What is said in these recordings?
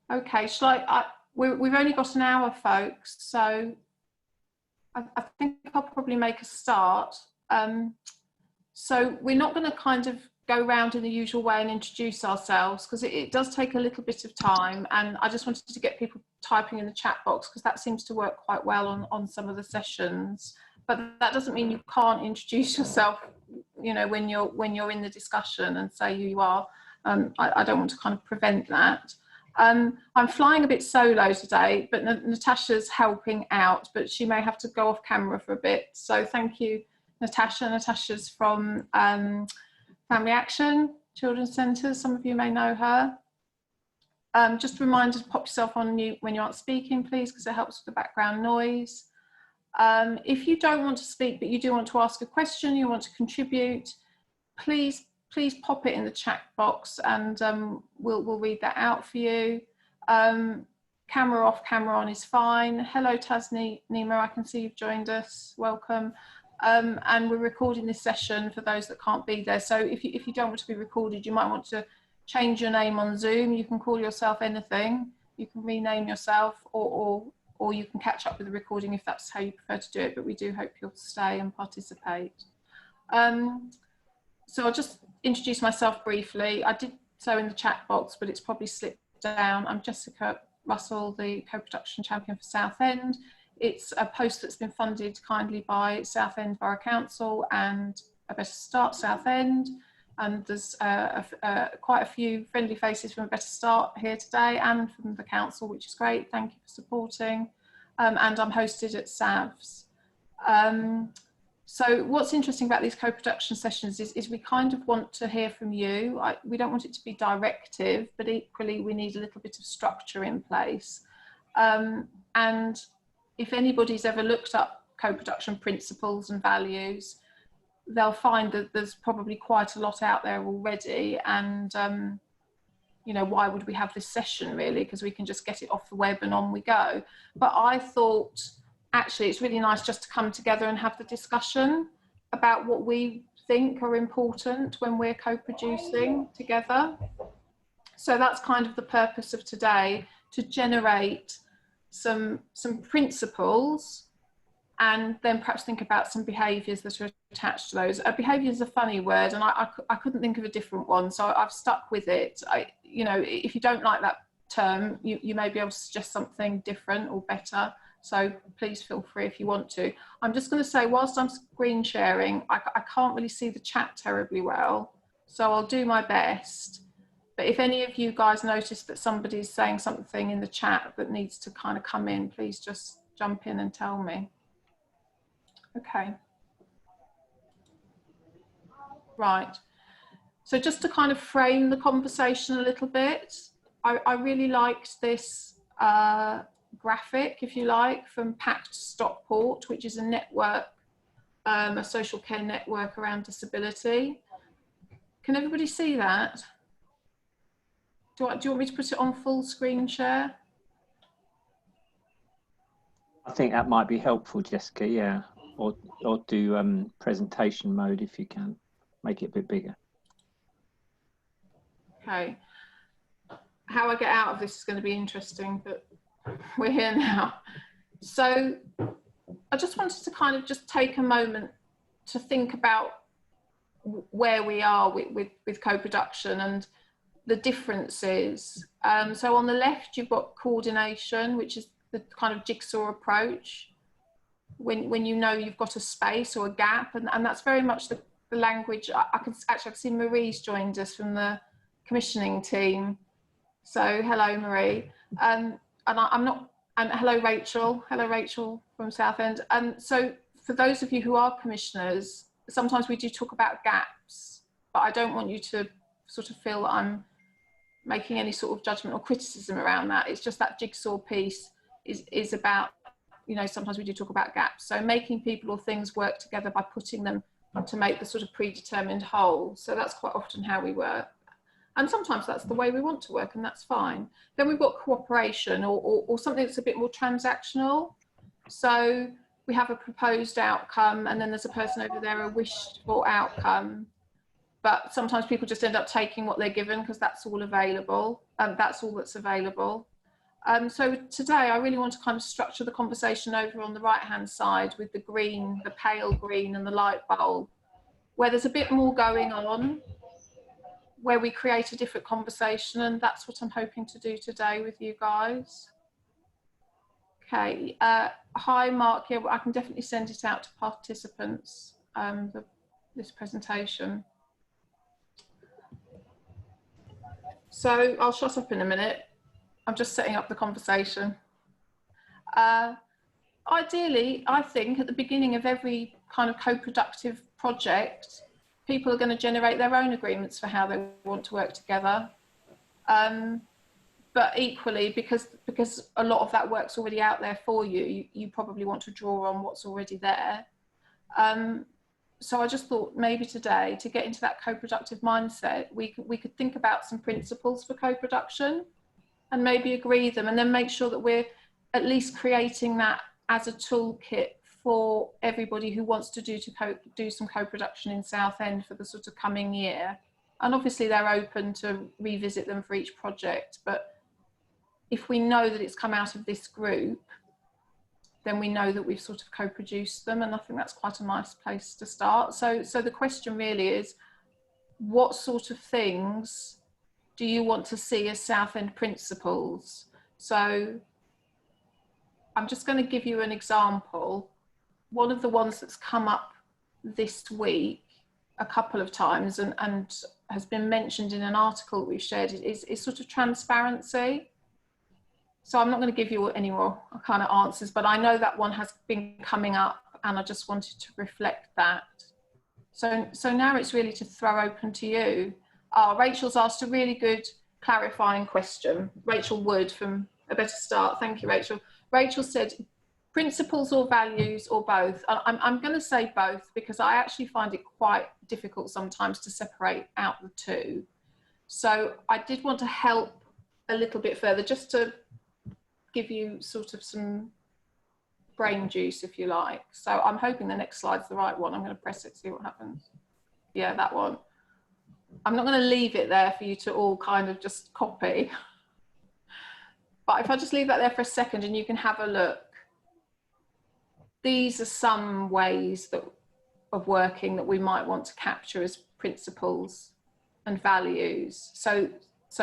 Okay, we've only got an hour, folks, so I think I'll probably make a start. So we're not going to kind of go around in the usual way and introduce ourselves, because it does take a little bit of time, and I just wanted to get people typing in the chat box, because that seems to work quite well on some of the sessions. But that doesn't mean you can't introduce yourself, you know, when you're in the discussion and say who you are. I don't want to kind of prevent that. I'm flying a bit solo today, but Natasha's helping out, but she may have to go off camera for a bit. So thank you, Natasha. Natasha's from Family Action Children's Centres. Some of you may know her. Just a reminder to pop yourself on mute when you aren't speaking, please, because it helps with the background noise. If you don't want to speak, but you do want to ask a question, you want to contribute, please pop it in the chat box, and we'll read that out for you. Camera off, camera on is fine. Hello, Tasnima, I can see you've joined us. Welcome. And we're recording this session for those that can't be there. So if you don't want to be recorded, you might want to change your name on Zoom. You can call yourself anything. You can rename yourself, or you can catch up with the recording if that's how you prefer to do it. But we do hope you'll stay and participate. So I'll just introduce myself briefly. I did so in the chat box, but it's probably slipped down. I'm Jessica Russell, the co-production champion for Southend. It's a post that's been funded kindly by Southend Borough Council and A Better Start Southend. And there's quite a few friendly faces from A Better Start here today and from the council, which is great. Thank you for supporting. And I'm hosted at SAVS. So what's interesting about these co-production sessions is we kind of want to hear from you. We don't want it to be directive, but equally we need a little bit of structure in place. And if anybody's ever looked up co-production principles and values, they'll find that there's probably quite a lot out there already. And, you know, why would we have this session really? Because we can just get it off the web and on we go. But I thought, actually, it's really nice just to come together and have the discussion about what we think are important when we're co-producing together. So that's kind of the purpose of today, to generate some principles and then perhaps think about some behaviours that are attached to those. Behaviour is a funny word, and I couldn't think of a different one, so I've stuck with it. You know, if you don't like that term, you may be able to suggest something different or better. So please feel free if you want to. I'm just going to say, whilst I'm screen sharing, I can't really see the chat terribly well, so I'll do my best. But if any of you guys notice that somebody's saying something in the chat that needs to kind of come in, please just jump in and tell me. Okay. Right. So just to kind of frame the conversation a little bit, I really liked this graphic, if you like, from Pact Stockport, which is a network, a social care network around disability. Can everybody see that? Do you want me to put it on full screen share? I think that might be helpful, Jessica, yeah. Or do presentation mode if you can. Make it a bit bigger. Okay. How I get out of this is going to be interesting, but we're here now. So I just wanted to kind of just take a moment to think about where we are with co-production and the differences. So on the left, you've got coordination, which is the kind of jigsaw approach. When you know you've got a space or a gap, and that's very much the language. I can see Marie's joined us from the commissioning team. So hello, Marie. And hello, Rachel. Hello, Rachel from Southend. And so for those of you who are commissioners, sometimes we do talk about gaps, but I don't want you to sort of feel that I'm making any sort of judgment or criticism around that. It's just that jigsaw piece is about, you know, sometimes we do talk about gaps. So making people or things work together by putting them to make the sort of predetermined whole. So that's quite often how we work. And sometimes that's the way we want to work, and that's fine. Then we've got cooperation or something that's a bit more transactional. So we have a proposed outcome, and then there's a person over there, a wished for outcome. But sometimes people just end up taking what they're given because that's all available, and that's all that's available. So today I really want to kind of structure the conversation over on the right hand side with the green, the pale green and the light bulb, where there's a bit more going on, where we create a different conversation, and that's what I'm hoping to do today with you guys. Okay, hi Mark, yeah, I can definitely send it out to participants, this presentation. So I'll shut up in a minute. I'm just setting up the conversation. Ideally, I think at the beginning of every kind of co-productive project, people are going to generate their own agreements for how they want to work together. But equally, because a lot of that work's already out there for you, you probably want to draw on what's already there. So I just thought maybe today, to get into that co-productive mindset, we could think about some principles for co-production and maybe agree them, and then make sure that we're at least creating that as a toolkit for everybody who wants to do some co-production in Southend for the sort of coming year. And obviously they're open to revisit them for each project, but if we know that it's come out of this group, then we know that we've sort of co-produced them, and I think that's quite a nice place to start. So the question really is, what sort of things do you want to see as Southend principles? So I'm just going to give you an example. One of the ones that's come up this week a couple of times and has been mentioned in an article that we've shared is sort of transparency. So I'm not going to give you any more kind of answers, but I know that one has been coming up, and I just wanted to reflect that. So now it's really to throw open to you. Rachel's asked a really good clarifying question. Rachel Wood from A Better Start. Thank you, Rachel. Rachel said, principles or values or both? I'm going to say both, because I actually find it quite difficult sometimes to separate out the two. So I did want to help a little bit further, just to give you sort of some brain juice, if you like. So I'm hoping the next slide's the right one. I'm going to press it, see what happens. Yeah, that one. I'm not going to leave it there for you to all kind of just copy. But if I just leave that there for a second and you can have a look. These are some ways of working that we might want to capture as principles and values. So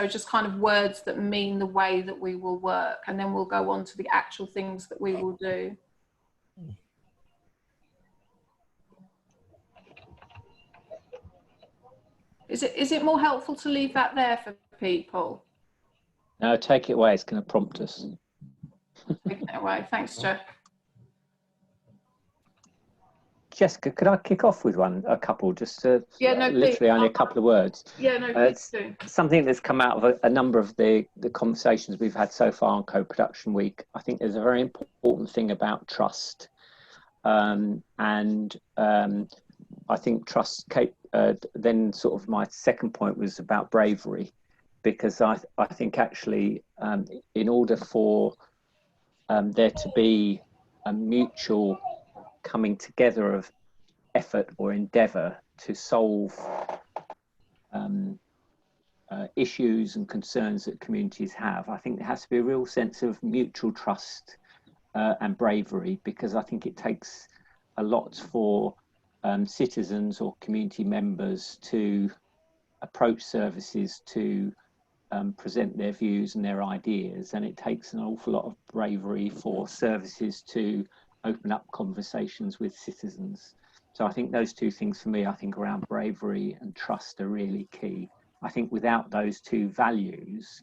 just kind of words that mean the way that we will work, and then we'll go on to the actual things that we will do. Is it more helpful to leave that there for people? No, take it away. It's going to prompt us. Take it away. Thanks, Jeff. Jessica, could I kick off with a couple, just to, yeah, no, literally please. only a couple of words? Yeah, no, please do. Something that's come out of a number of the conversations we've had so far on Co-Production Week. I think there's a very important thing about trust. I think trust, then sort of my second point was about bravery, because I think actually in order for there to be a mutual coming together of effort or endeavour to solve issues and concerns that communities have, I think there has to be a real sense of mutual trust and bravery, because I think it takes a lot for citizens or community members to approach services to present their views and their ideas, and it takes an awful lot of bravery for services to open up conversations with citizens. So I think those two things for me, I think around bravery and trust are really key. I think without those two values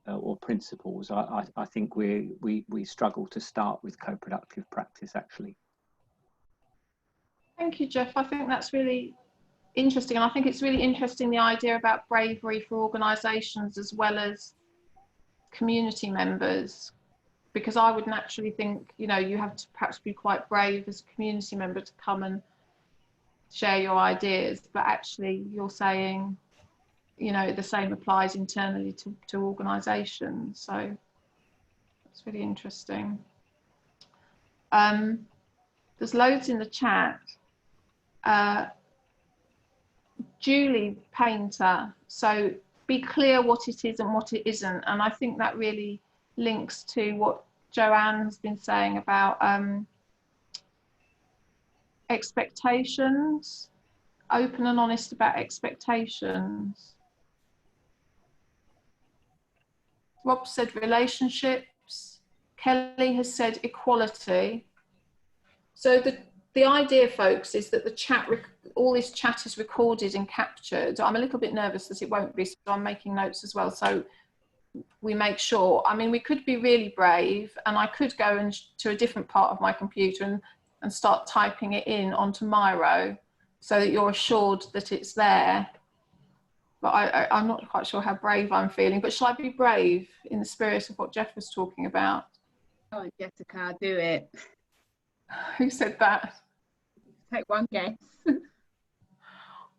or principles, I think we struggle to start with co-productive practice, actually. Thank you, Jeff. I think that's really interesting. And I think it's really interesting, the idea about bravery for organisations as well as community members, because I would naturally think, you know, you have to perhaps be quite brave as a community member to come and share your ideas, but actually you're saying, you know, the same applies internally to organisations. So it's really interesting. There's loads in the chat. Julie Painter, so be clear what it is and what it isn't. And I think that really links to what Joanne has been saying about expectations, open and honest about expectations. Rob said relationships. Kelly has said equality. So the idea, folks, is that the chat, all this chat is recorded and captured. I'm a little bit nervous that it won't be, so I'm making notes as well. So we make sure, I mean, we could be really brave and I could go to a different part of my computer and start typing it in onto Miro so that you're assured that it's there. But I'm not quite sure how brave I'm feeling, but shall I be brave in the spirit of what Jeff was talking about? Oh, Jessica, do it. Who said that? Take one guess.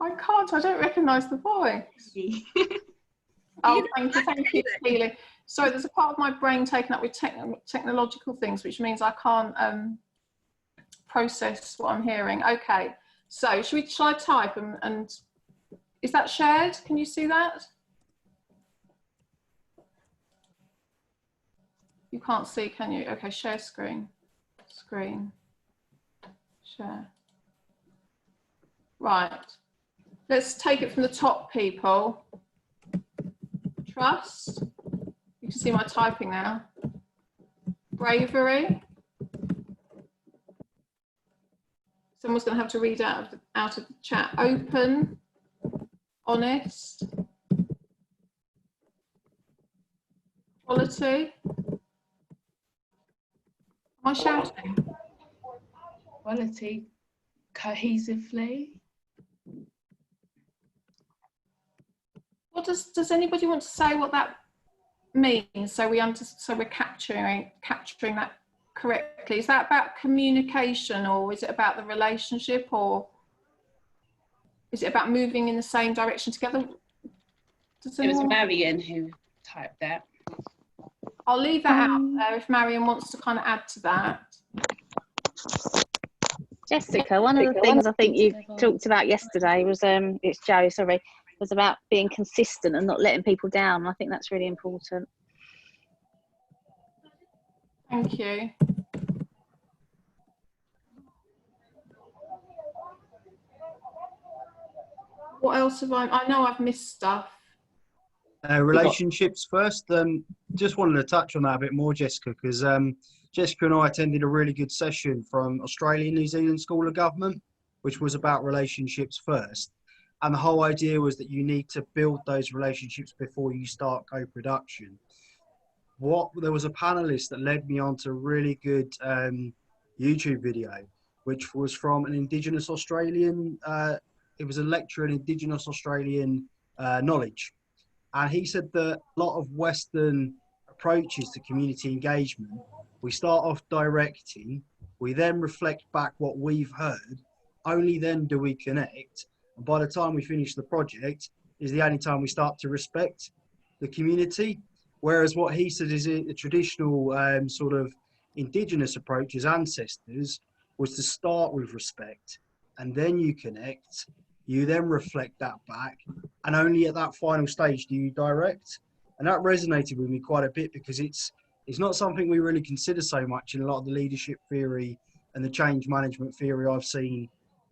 I can't, I don't recognise the voice. Oh, thank you, Keely. Sorry, there's a part of my brain taken up with technological things, which means I can't process what I'm hearing. Okay, so shall I type and is that shared? Can you see that? You can't see, can you? Okay, share screen. Screen. Share. Right. Let's take it from the top, people. Trust. You can see my typing now. Bravery. Someone's going to have to read out of the chat. Open. Honest. Quality. Am I shouting? Quality. Cohesively. What does anybody want to say what that means? So we're capturing that correctly. Is that about communication, or is it about the relationship, or is it about moving in the same direction together? It was Marion who typed that. I'll leave that out there if Marion wants to kind of add to that. Jessica, one of the things I think you talked about yesterday was, it's Jo, sorry, was about being consistent and not letting people down. I think that's really important. Thank you. What else have I know I've missed stuff. Relationships first. Just wanted to touch on that a bit more, Jessica, because Jessica and I attended a really good session from Australian New Zealand School of Government, which was about relationships first. And the whole idea was that you need to build those relationships before you start co-production. There was a panelist that led me on to a really good YouTube video, which was from an Indigenous Australian, it was a lecture in Indigenous Australian knowledge. And he said that a lot of Western approaches to community engagement, we start off directing, we then reflect back what we've heard, only then do we connect. And by the time we finish the project is the only time we start to respect the community. Whereas what he said is a traditional sort of Indigenous approach as ancestors was to start with respect, and then you connect, you then reflect that back, and only at that final stage do you direct. And that resonated with me quite a bit, because it's not something we really consider so much in a lot of the leadership theory and the change management theory I've seen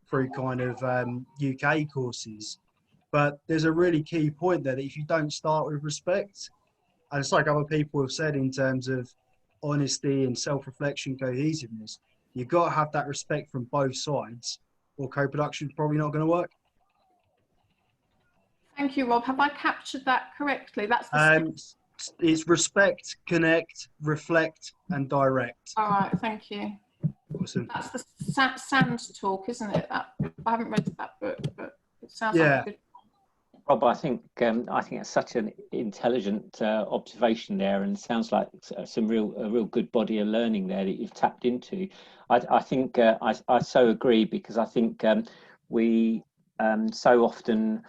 through kind of UK courses. But there's a really key point there, that if you don't start with respect, and it's like other people have said in terms of honesty and self-reflection, cohesiveness, you've got to have that respect from both sides, or co-production is probably not going to work. Thank you, Rob. Have I captured that correctly? That's the it's respect, connect, reflect, and direct. all right, thank you. Awesome. That's the Sand Talk, isn't it? I haven't read that book, but it sounds like a good. Rob, I think it's such an intelligent observation there, and sounds like a real good body of learning there that you've tapped into. I think I so agree, because I think we so often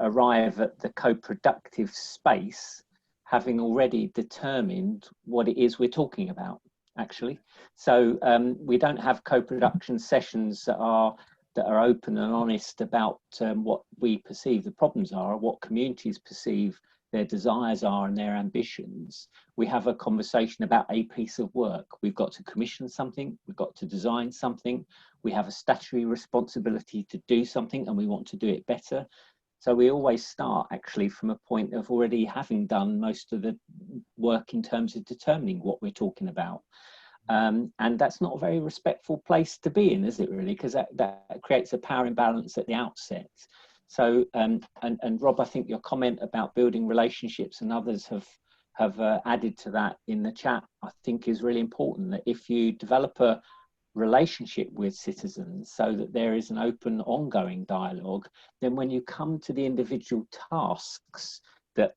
arrive at the co-productive space having already determined what it is we're talking about, actually. So we don't have co-production sessions that are open and honest about what we perceive the problems are, or what communities perceive their desires are and their ambitions, we have a conversation about a piece of work. We've got to commission something, we've got to design something, we have a statutory responsibility to do something and we want to do it better. So we always start actually from a point of already having done most of the work in terms of determining what we're talking about. And that's not a very respectful place to be in, is it really? Because that creates a power imbalance at the outset. So, and Rob, I think your comment about building relationships, and others have added to that in the chat, I think is really important, that if you develop a relationship with citizens so that there is an open, ongoing dialogue, then when you come to the individual tasks that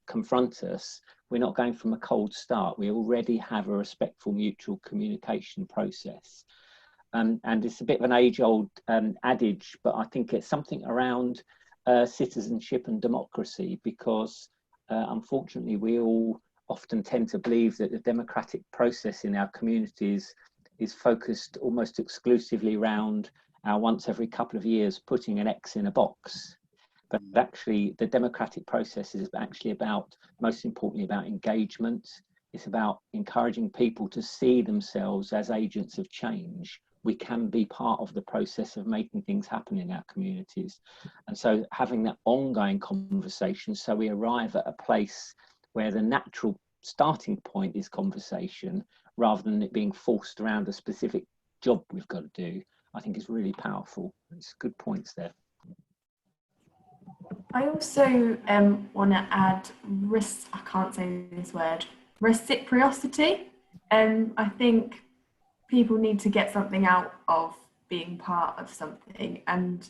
confront us, we're not going from a cold start. We already have a respectful mutual communication process. And it's a bit of an age-old adage, but I think it's something around citizenship and democracy, because unfortunately we all often tend to believe that the democratic process in our communities is focused almost exclusively around our once every couple of years putting an X in a box. But actually the democratic process is actually about, most importantly, about engagement. It's about encouraging people to see themselves as agents of change. We can be part of the process of making things happen in our communities. And so having that ongoing conversation, so we arrive at a place where the natural starting point is conversation, rather than it being forced around a specific job we've got to do, I think is really powerful. It's good points there. I also want to add I can't say this word, reciprocity. I think people need to get something out of being part of something, and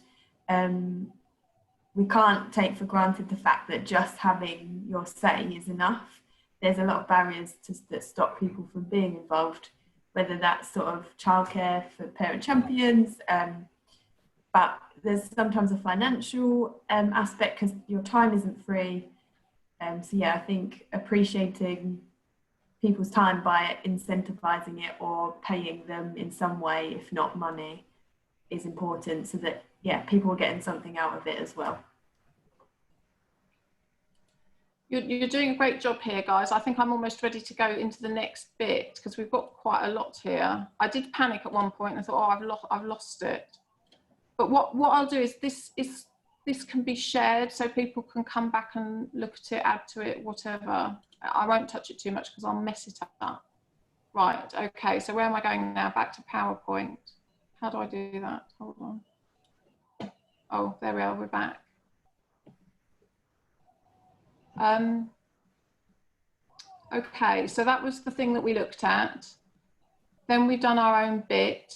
we can't take for granted the fact that just having your say is enough. There's a lot of barriers that stop people from being involved, whether that's sort of childcare for parent champions, but there's sometimes a financial aspect because your time isn't free. So yeah, I think appreciating people's time by incentivizing it or paying them in some way, if not money, is important, so that yeah, people are getting something out of it as well. You're doing a great job here, guys. I think I'm almost ready to go into the next bit because we've got quite a lot here. I did panic at one point and I thought, oh, I've lost it. But what I'll do is this can be shared so people can come back and look at it, add to it, whatever. I won't touch it too much because I'll mess it up. Right, okay, so where am I going now? Back to PowerPoint. How do I do that? Hold on. Oh, there we are, we're back. Okay, so that was the thing that we looked at. Then we've done our own bit.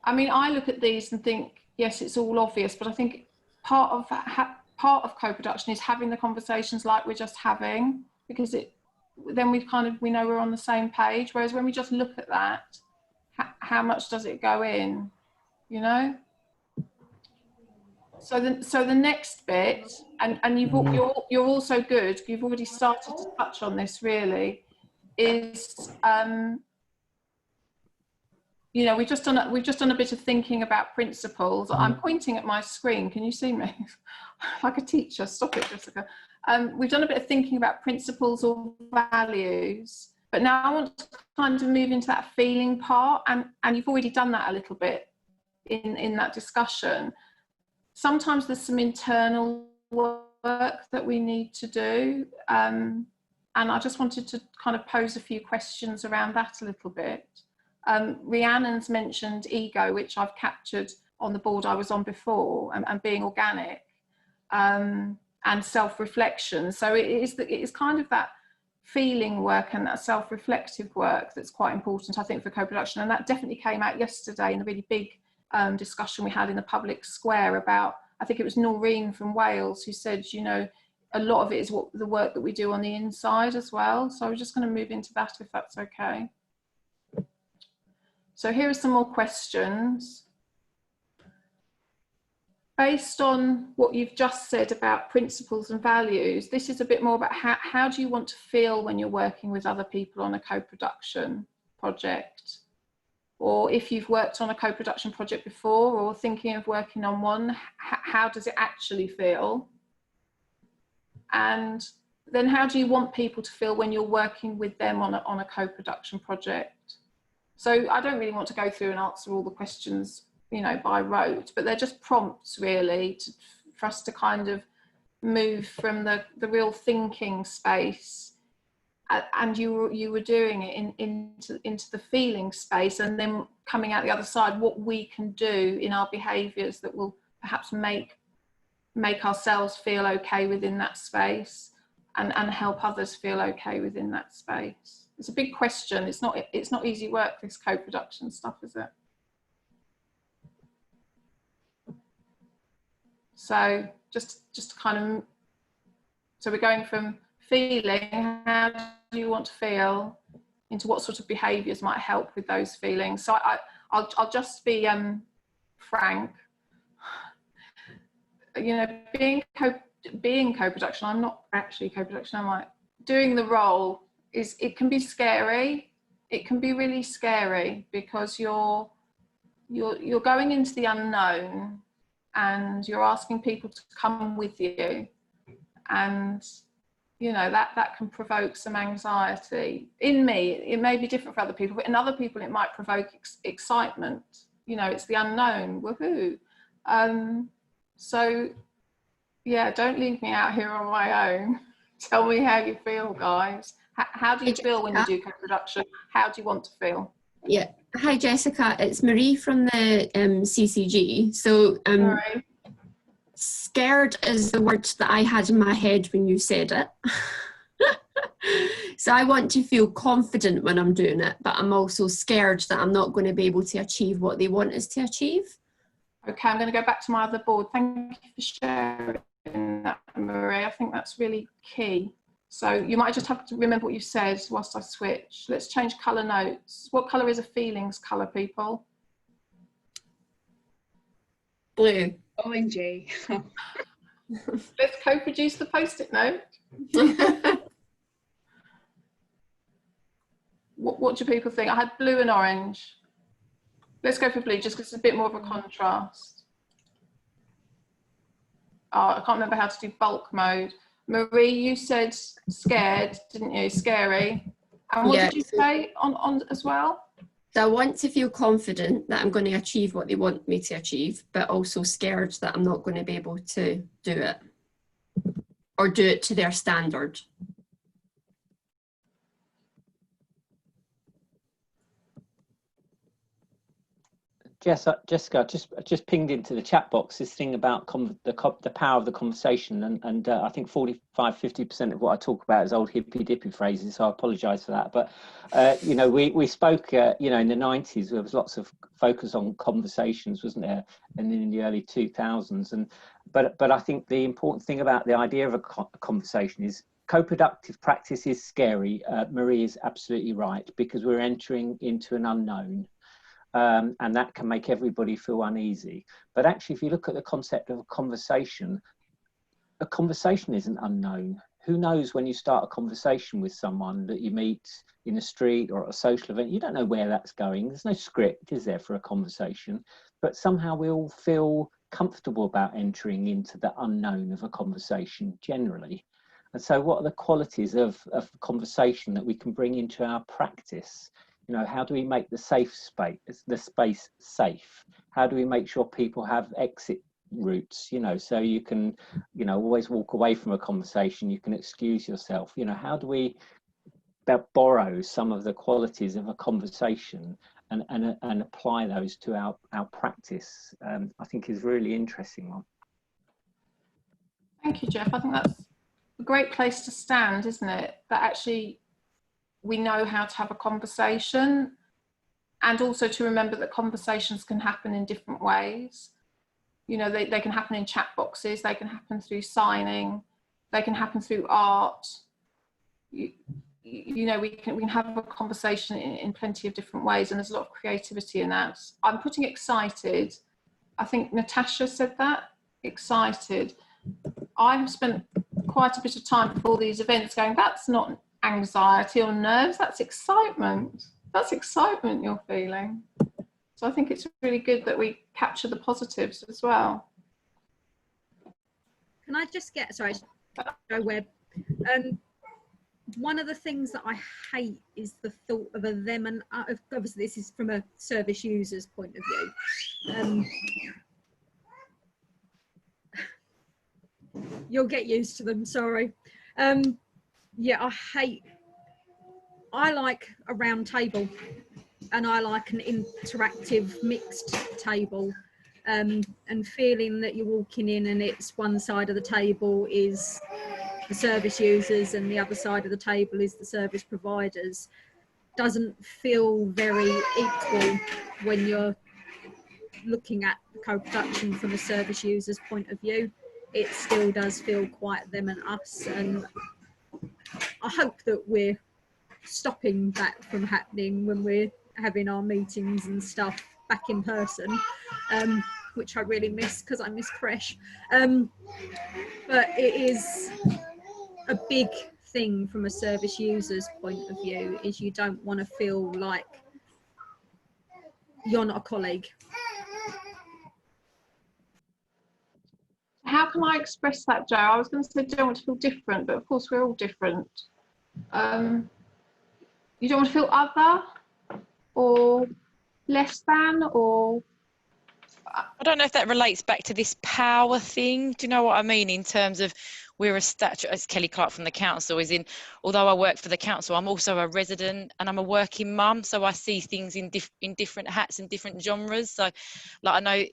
I mean, I look at these and think, yes, it's all obvious, but I think part of co-production is having the conversations like we're just having, because then we know we're on the same page. Whereas when we just look at that, how much does it go in, you know? So the next bit, and you're also good. You've already started to touch on this. Really, is you know, we've just done a bit of thinking about principles. I'm pointing at my screen. Can you see me? Like a teacher. Stop it, Jessica. We've done a bit of thinking about principles or values, but now I want to kind of move into that feeling part, and you've already done that a little bit in that discussion. Sometimes there's some internal work that we need to do, and I just wanted to kind of pose a few questions around that a little bit. Rhiannon's mentioned ego, which I've captured on the board I was on before, and being organic, and self-reflection. So it is kind of that feeling work and that self-reflective work that's quite important, I think, for co-production, and that definitely came out yesterday in a really big discussion we had in the public square about, I think it was Noreen from Wales who said, you know, a lot of it is the work that we do on the inside as well. So we're just going to move into that, if that's okay. So here are some more questions. Based on what you've just said about principles and values, this is a bit more about how do you want to feel when you're working with other people on a co-production project? Or if you've worked on a co-production project before or thinking of working on one, how does it actually feel? And then how do you want people to feel when you're working with them on a co-production project? So I don't really want to go through and answer all the questions, you know, by rote, but they're just prompts really for us to kind of move from the real thinking space, and you were doing it into the feeling space, and then coming out the other side, what we can do in our behaviours that will perhaps make ourselves feel okay within that space, and help others feel okay within that space. It's a big question. It's not easy work, this co-production stuff, is it? So just kind of, so we're going from feeling, how do you want to feel, into what sort of behaviours might help with those feelings. So I'll just be frank. You know, being co-production, I'm not actually co-production, am I? Doing the role it can be scary. It can be really scary because you're going into the unknown, and you're asking people to come with you, and you know that can provoke some anxiety. In me, it may be different for other people, but in other people it might provoke excitement. You know, it's the unknown. Woohoo! So yeah, don't leave me out here on my own. Tell me how you feel, guys. How do you feel when you do co-production? How do you want to feel? Yeah. Hi, Jessica. It's Marie from the CCG. So scared is the word that I had in my head when you said it. So I want to feel confident when I'm doing it, but I'm also scared that I'm not going to be able to achieve what they want us to achieve. Okay, I'm going to go back to my other board. Thank you for sharing that, Marie. I think that's really key. So you might just have to remember what you said whilst I switch. Let's change colour notes. What colour is a feelings colour, people? Blue. Orangey. Let's co-produce the post-it note. What do people think? I had blue and orange. Let's go for blue, just because it's a bit more of a contrast. Oh, I can't remember how to do bulk mode. Marie, you said scared, didn't you? Scary. And what did you say on as well? So I want to feel confident that I'm going to achieve what they want me to achieve, but also scared that I'm not going to be able to do it or do it to their standard. Jessica, just pinged into the chat box this thing about the power of the conversation, and I think 45–50% of what I talk about is old hippy-dippy phrases, so I apologise for that. But you know, we spoke, you know, in the 90s, there was lots of focus on conversations, wasn't there, and then in the early 2000s. But I think the important thing about the idea of a conversation is co-productive practice is scary. Marie is absolutely right, because we're entering into an unknown. And that can make everybody feel uneasy. But actually, if you look at the concept of a conversation isn't unknown. Who knows, when you start a conversation with someone that you meet in a street or at a social event, you don't know where that's going. There's no script, is there, for a conversation? But somehow we all feel comfortable about entering into the unknown of a conversation generally. And so what are the qualities of conversation that we can bring into our practice? You know, how do we make the space safe? How do we make sure people have exit routes, you know, so you can, you know, always walk away from a conversation, you can excuse yourself. You know, how do we borrow some of the qualities of a conversation and apply those to our practice? I think is a really interesting one. Thank you, Jeff. I think that's a great place to stand, isn't it? That actually we know how to have a conversation, and also to remember that conversations can happen in different ways. You know, they can happen in chat boxes, they can happen through signing, they can happen through art. You know, we can have a conversation in plenty of different ways, and there's a lot of creativity in that. I'm putting excited. I think Natasha said that, excited. I have spent quite a bit of time before these events going, that's not anxiety or nerves, that's excitement. That's excitement you're feeling. So I think it's really good that we capture the positives as well. Can I just get, sorry, Joe Webb. One of the things that I hate is the thought of a them and obviously this is from a service user's point of view. You'll get used to them, sorry. Yeah, I like a round table and I like an interactive mixed table, and feeling that you're walking in and it's one side of the table is the service users and the other side of the table is the service providers doesn't feel very equal when you're looking at co-production from a service user's point of view. It still does feel quite them and us, and I hope that we're stopping that from happening when we're having our meetings and stuff back in person, which I really miss because I miss Creche. But it is a big thing from a service user's point of view, is you don't want to feel like you're not a colleague. How can I express that, Joe? I was going to say don't want to feel different, but of course we're all different. You don't want to feel other or less than, or I don't know if that relates back to this power thing. Do you know what I mean? In terms of we're a statute, as Kelly Clark from the council is in, although I work for the council, I'm also a resident and I'm a working mum. So I see things in different hats and different genres. So like I know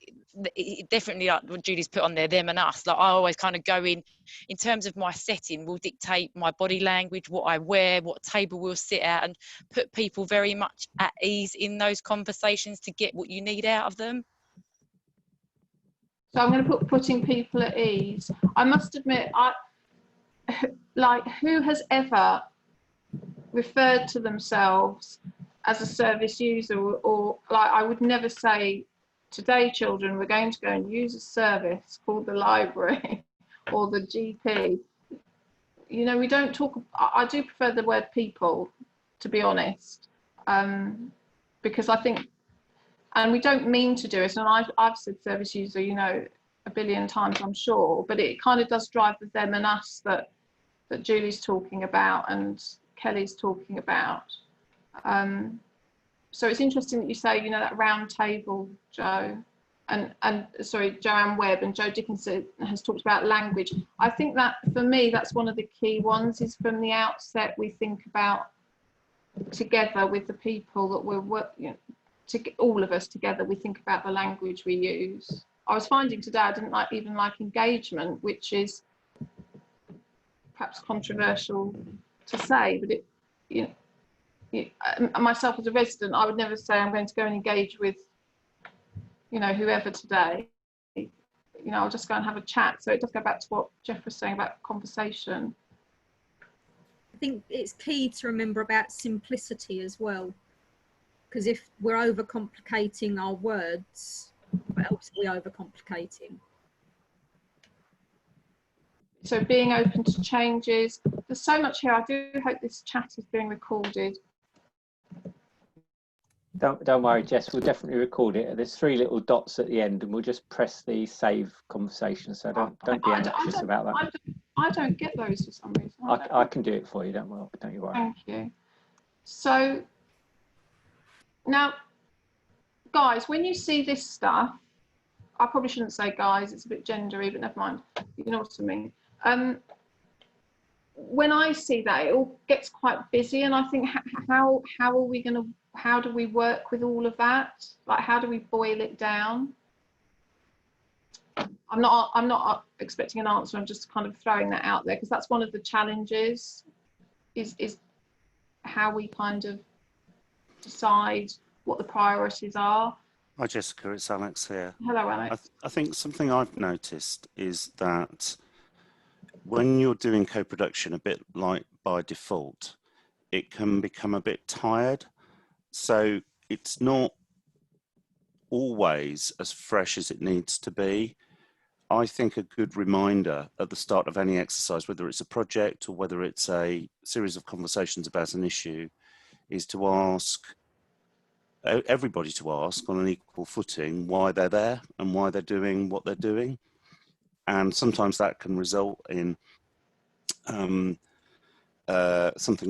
definitely like what Julie's put on there, them and us, like I always kind of go in terms of my setting will dictate my body language, what I wear, what table we'll sit at, and put people very much at ease in those conversations to get what you need out of them. so I'm going to putting people at ease. I must admit, like, who has ever referred to themselves as a service user, or like, I would never say, today, children, we're going to go and use a service called the library or the GP. You know, we don't talk, I do prefer the word people, to be honest, because I think, and we don't mean to do it, and I've said service user, you know, a billion times, I'm sure, but it kind of does drive the them and us that Julie's talking about and Kelly's talking about. So it's interesting that you say, you know, that round table, Joe, and sorry, Joanne Webb and Joe Dickinson has talked about language. I think that for me, that's one of the key ones, is from the outset, we think about together with the people that we're working, all of us together, we think about the language we use. I was finding today I didn't even like engagement, which is perhaps controversial to say, but it, you know, myself as a resident, I would never say I'm going to go and engage with, you know, whoever today. You know, I'll just go and have a chat. So it does go back to what Jeff was saying about conversation. I think it's key to remember about simplicity as well, because if we're overcomplicating our words, what else are we overcomplicating? So being open to changes. There's so much here. I do hope this chat is being recorded. Don't worry, Jess, we'll definitely record it. There's 3 little dots at the end and we'll just press the save conversation. So don't be anxious about that. I don't get those for some reason. I can do it for you, don't you worry. Thank you. So now, guys, when you see this stuff, I probably shouldn't say guys, it's a bit gendery, but never mind. You know what I mean. When I see that, it all gets quite busy, and I think, how are we going to, how do we work with all of that? Like, how do we boil it down? I'm not expecting an answer. I'm just kind of throwing that out there, because that's one of the challenges, is how we kind of decide what the priorities are. Hi Jessica, it's Alex here. Hello, Alex. I think something I've noticed is that when you're doing co-production, a bit like by default, it can become a bit tired. So it's not always as fresh as it needs to be. I think a good reminder at the start of any exercise, whether it's a project or whether it's a series of conversations about an issue, is to ask everybody to ask on an equal footing why they're there and why they're doing what they're doing. And sometimes that can result in something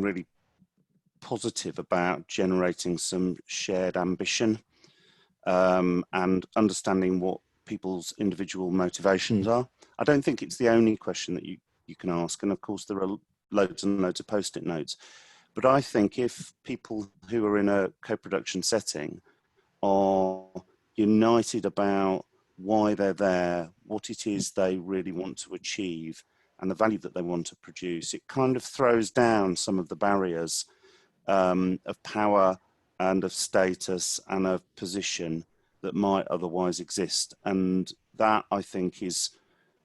really positive about generating some shared ambition and understanding what people's individual motivations are. I don't think it's the only question that you can ask, and of course there are loads and loads of post-it notes, but I think if people who are in a co-production setting are united about why they're there, what it is they really want to achieve, and the value that they want to produce, it kind of throws down some of the barriers of power and of status and of position that might otherwise exist. And that, I think, is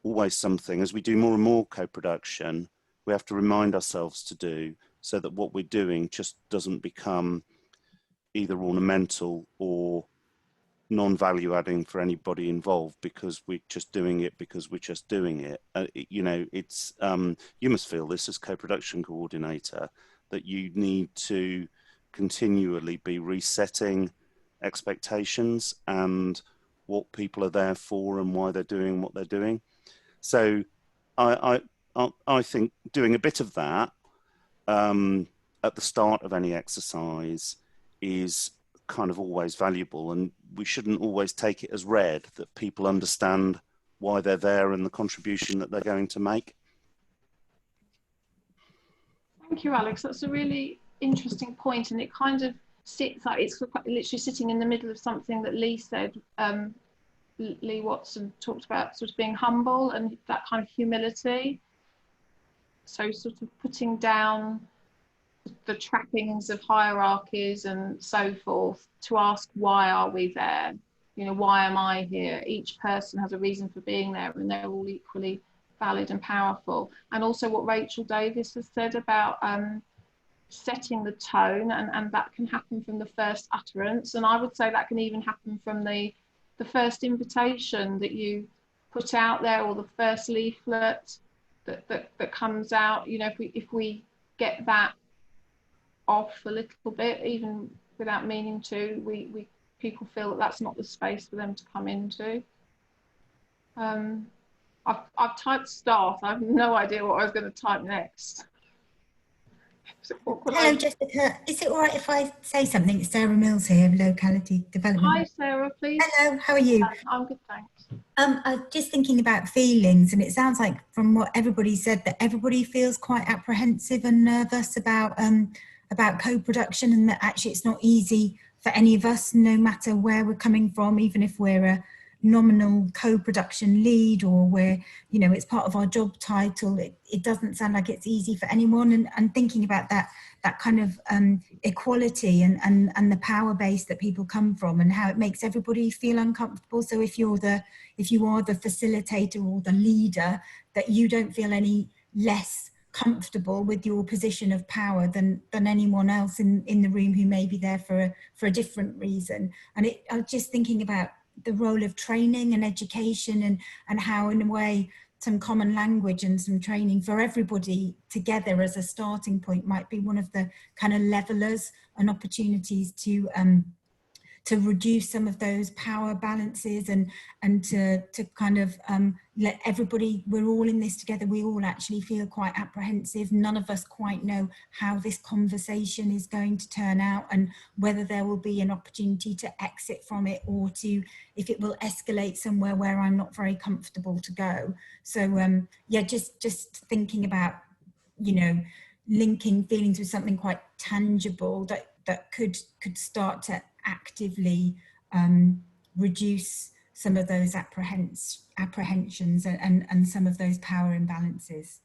always something, as we do more and more co-production, we have to remind ourselves to do, so that what we're doing just doesn't become either ornamental or non-value adding for anybody involved, because we're just doing it because we're just doing it. You know, it's you must feel this as co-production coordinator, that you need to continually be resetting expectations and what people are there for and why they're doing what they're doing. So I think doing a bit of that at the start of any exercise is kind of always valuable, and we shouldn't always take it as read that people understand why they're there and the contribution that they're going to make. Thank you, Alex. That's a really interesting point, and it kind of sits like it's literally sitting in the middle of something that Lee said. Lee Watson talked about sort of being humble and that kind of humility. So sort of putting down the trappings of hierarchies and so forth to ask, why are we there? You know, why am I here? Each person has a reason for being there, and they're all equally valid and powerful. And also what Rachel Davis has said about setting the tone, and that can happen from the first utterance. And I would say that can even happen from the first invitation that you put out there, or the first leaflet that comes out. You know, if we get that off a little bit, even without meaning to, people feel that that's not the space for them to come into. I've typed start. I have no idea what I was going to type next. Hello, Jessica. Is it all right if I say something? It's Sarah Mills here, Locality Development. Hi, Sarah, please. Hello, how are you? I'm good, thanks. I was just thinking about feelings, and it sounds like from what everybody said that everybody feels quite apprehensive and nervous about co-production, and that actually it's not easy for any of us, no matter where we're coming from, even if we're a nominal co-production lead, or where, you know, it's part of our job title. It doesn't sound like it's easy for anyone, and thinking about that kind of equality and the power base that people come from, and how it makes everybody feel uncomfortable. So if you are the facilitator or the leader, that you don't feel any less comfortable with your position of power than anyone else in the room who may be there for a different reason. And I was just thinking about the role of training and education, and how, in a way, some common language and some training for everybody together as a starting point might be one of the kind of levelers and opportunities to reduce some of those power balances, and to kind of let everybody, we're all in this together, we all actually feel quite apprehensive. None of us quite know how this conversation is going to turn out, and whether there will be an opportunity to exit from it, or if it will escalate somewhere where I'm not very comfortable to go. So yeah, just thinking about, you know, linking feelings with something quite tangible that could start to actively reduce some of those apprehensions and some of those power imbalances.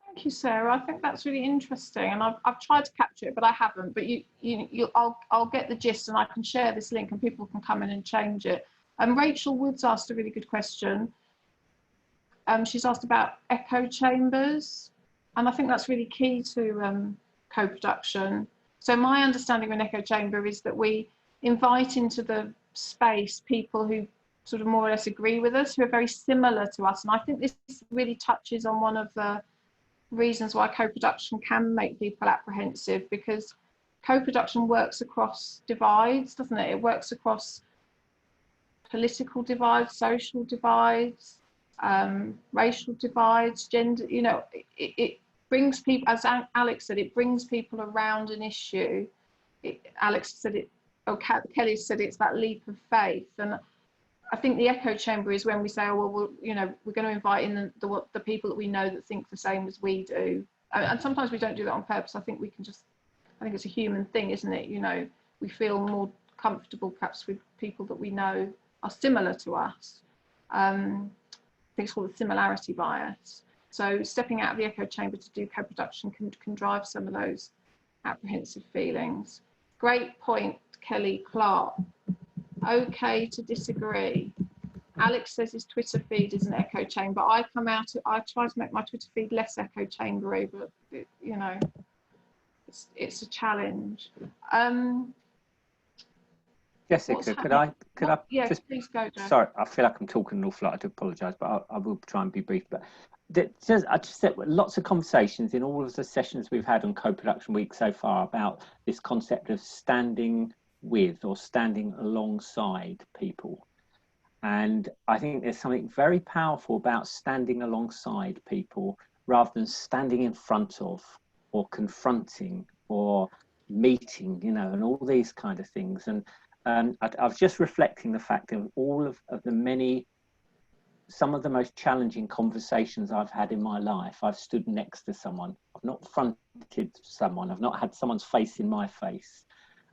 Thank you, Sarah. I think that's really interesting, and I've tried to capture it, but I haven't. But I'll get the gist, and I can share this link, and people can come in and change it. Rachel Woods asked a really good question. She's asked about echo chambers, and I think that's really key to co-production. So my understanding of an echo chamber is that we invite into the space people who sort of more or less agree with us, who are very similar to us. And I think this really touches on one of the reasons why co-production can make people apprehensive, because co-production works across divides, doesn't it? It works across political divides, social divides, racial divides, gender, you know, it brings people, as Alex said, it brings people around an issue. Alex said it, or Kelly said it's that leap of faith. And I think the echo chamber is when we say, oh, well, you know, we're going to invite in the people that we know that think the same as we do. And sometimes we don't do that on purpose. I think we can just, I think it's a human thing, isn't it? You know, we feel more comfortable perhaps with people that we know are similar to us. I think it's called the similarity bias. So stepping out of the echo chamber to do co-production can drive some of those apprehensive feelings. Great point, Kelly Clark. Okay to disagree. Alex says his Twitter feed is an echo chamber. I try to make my Twitter feed less echo chambery, but you know, it's a challenge. Jessica, could I yeah, just, please go, Joe. sorry, I feel like I'm talking an awful lot. I do apologise, but I will try and be brief. But I just said lots of conversations in all of the sessions we've had on co-production week so far about this concept of standing with or standing alongside people. And I think there's something very powerful about standing alongside people rather than standing in front of or confronting or meeting, you know, and all these kind of things. And I was just reflecting the fact of all of the some of the most challenging conversations I've had in my life. I've stood next to someone. I've not fronted someone. I've not had someone's face in my face.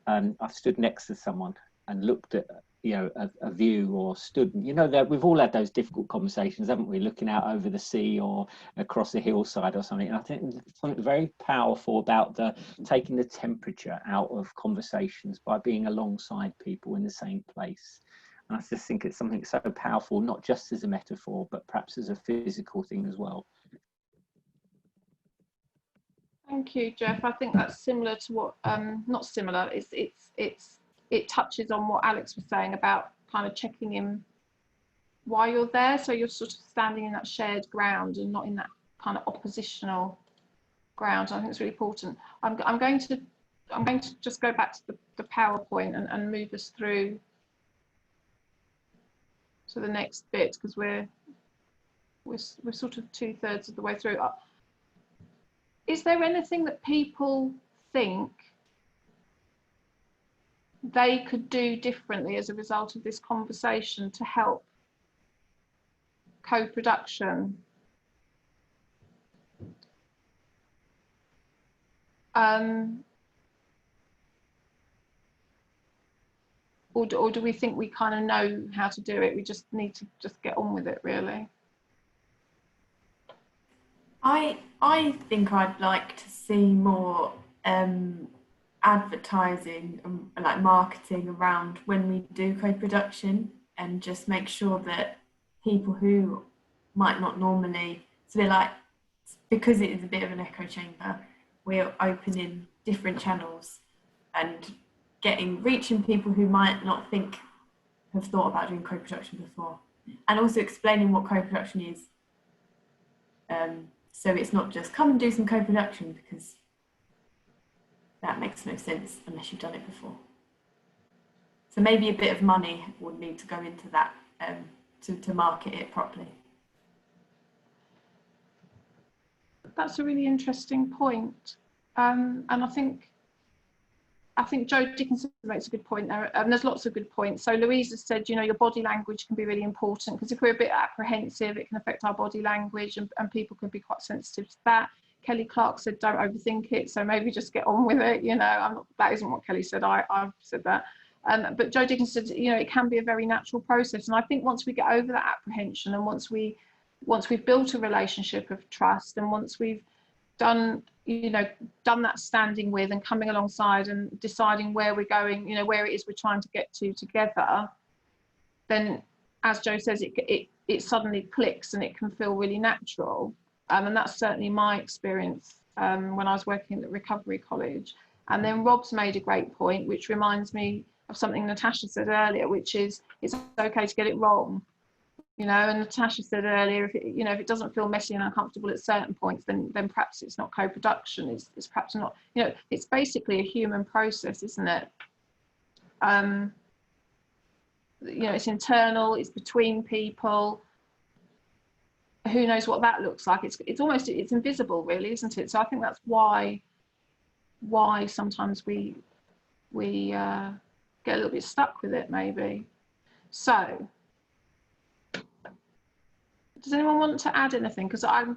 I've stood next to someone and looked at, you know, a view, or stood, you know, that we've all had those difficult conversations, haven't we? Looking out over the sea or across a hillside or something. And I think there's something very powerful about taking the temperature out of conversations by being alongside people in the same place. And I just think it's something so powerful, not just as a metaphor, but perhaps as a physical thing as well. Thank you, Jeff. I think that's similar to what, not similar, it touches on what Alex was saying about kind of checking in while you're there. So you're sort of standing in that shared ground and not in that kind of oppositional ground. I think it's really important. I'm going to just go back to the PowerPoint and move us through to the next bit, because we're sort of 2/3 of the way through. Is there anything that people think they could do differently as a result of this conversation to help co-production? Or do we think we kind of know how to do it? We just need to just get on with it, really. I think I'd like to see more advertising and like marketing around when we do co-production, and just make sure that people who might not normally, so they're like, because it is a bit of an echo chamber, we're opening different channels and reaching people who might not have thought about doing co-production before, and also explaining what co-production is. So it's not just come and do some co-production, because that makes no sense unless you've done it before. So maybe a bit of money would need to go into that to market it properly. That's a really interesting point. And I think Joe Dickinson makes a good point there, and there's lots of good points. So Louisa said, you know, your body language can be really important, because if we're a bit apprehensive, it can affect our body language, and people can be quite sensitive to that. Kelly Clark said, don't overthink it, so maybe just get on with it. You know, that isn't what Kelly said, I've said that. But Joe Dickinson said, you know, it can be a very natural process. And I think once we get over that apprehension, and once we've built a relationship of trust, and once we've done that standing with and coming alongside and deciding where we're going, you know, where it is we're trying to get to together, then, as Joe says, it suddenly clicks and it can feel really natural. And that's certainly my experience when I was working at Recovery College. And then Rob's made a great point, which reminds me of something Natasha said earlier, which is it's okay to get it wrong. You know, and Natasha said earlier, if it doesn't feel messy and uncomfortable at certain points, then perhaps it's not co-production. It's perhaps not. You know, it's basically a human process, isn't it? You know, it's internal. It's between people. who knows what that looks like. It's almost, it's invisible really, isn't it? So I think that's why sometimes we get a little bit stuck with it maybe. So does anyone want to add anything? Because I'm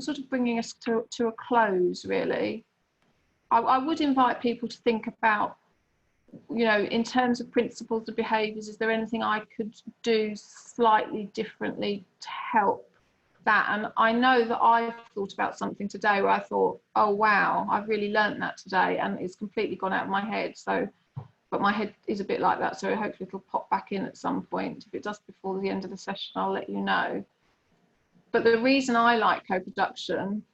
sort of bringing us to a close really. I would invite people to think about, you know, in terms of principles and behaviours, is there anything I could do slightly differently to help that? And I know that I've thought about something today where I thought, oh wow, I've really learnt that today, and it's completely gone out of my head. So, but my head is a bit like that, so hopefully it'll pop back in at some point. If it does before the end of the session, I'll let you know. But the reason I like co-production,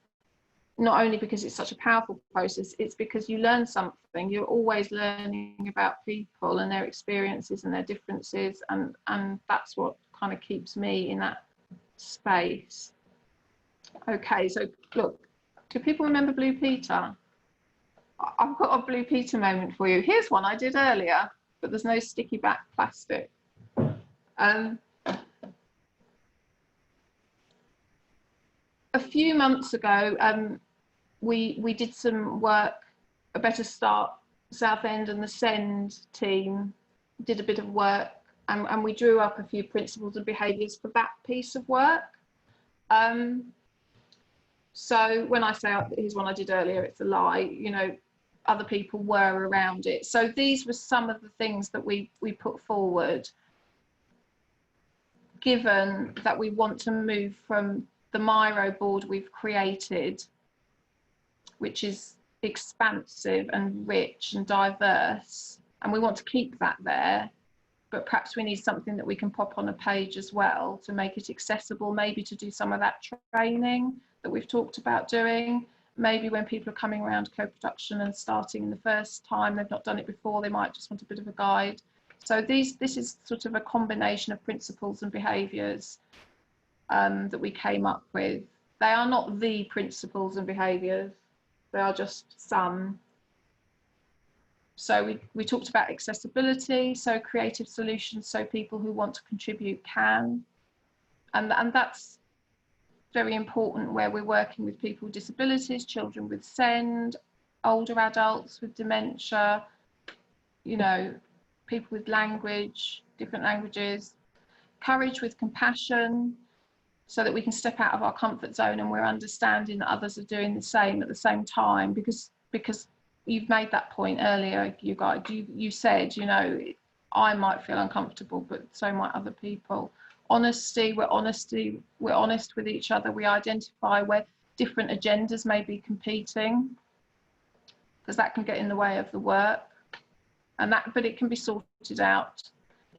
not only because it's such a powerful process, it's because you learn something. You're always learning about people and their experiences and their differences, and that's what kind of keeps me in that space. Okay, so look, do people remember Blue Peter? I've got a Blue Peter moment for you. Here's one I did earlier, but there's no sticky back plastic. A few months ago, we did some work, A Better Start, Southend and the SEND team did a bit of work, and we drew up a few principles and behaviours for that piece of work. So when I say here's one I did earlier, it's a lie, you know, other people were around it. So these were some of the things that we put forward, given that we want to move from the Miro board we've created, which is expansive and rich and diverse, and we want to keep that there, but perhaps we need something that we can pop on a page as well to make it accessible, maybe to do some of that training that we've talked about doing. Maybe when people are coming around co-production and starting the first time, they've not done it before, they might just want a bit of a guide. So this is sort of a combination of principles and behaviours that we came up with. They are not the principles and behaviours, they are just some. So we talked about accessibility, so creative solutions so people who want to contribute can. And that's very important where we're working with people with disabilities, children with SEND, older adults with dementia, you know, people with language, different languages. Courage with compassion, so that we can step out of our comfort zone and we're understanding that others are doing the same at the same time, because you've made that point earlier, you guys, you said, you know, I might feel uncomfortable, but so might other people. Honesty, we're honest with each other. We identify where different agendas may be competing, because that can get in the way of the work, but it can be sorted out.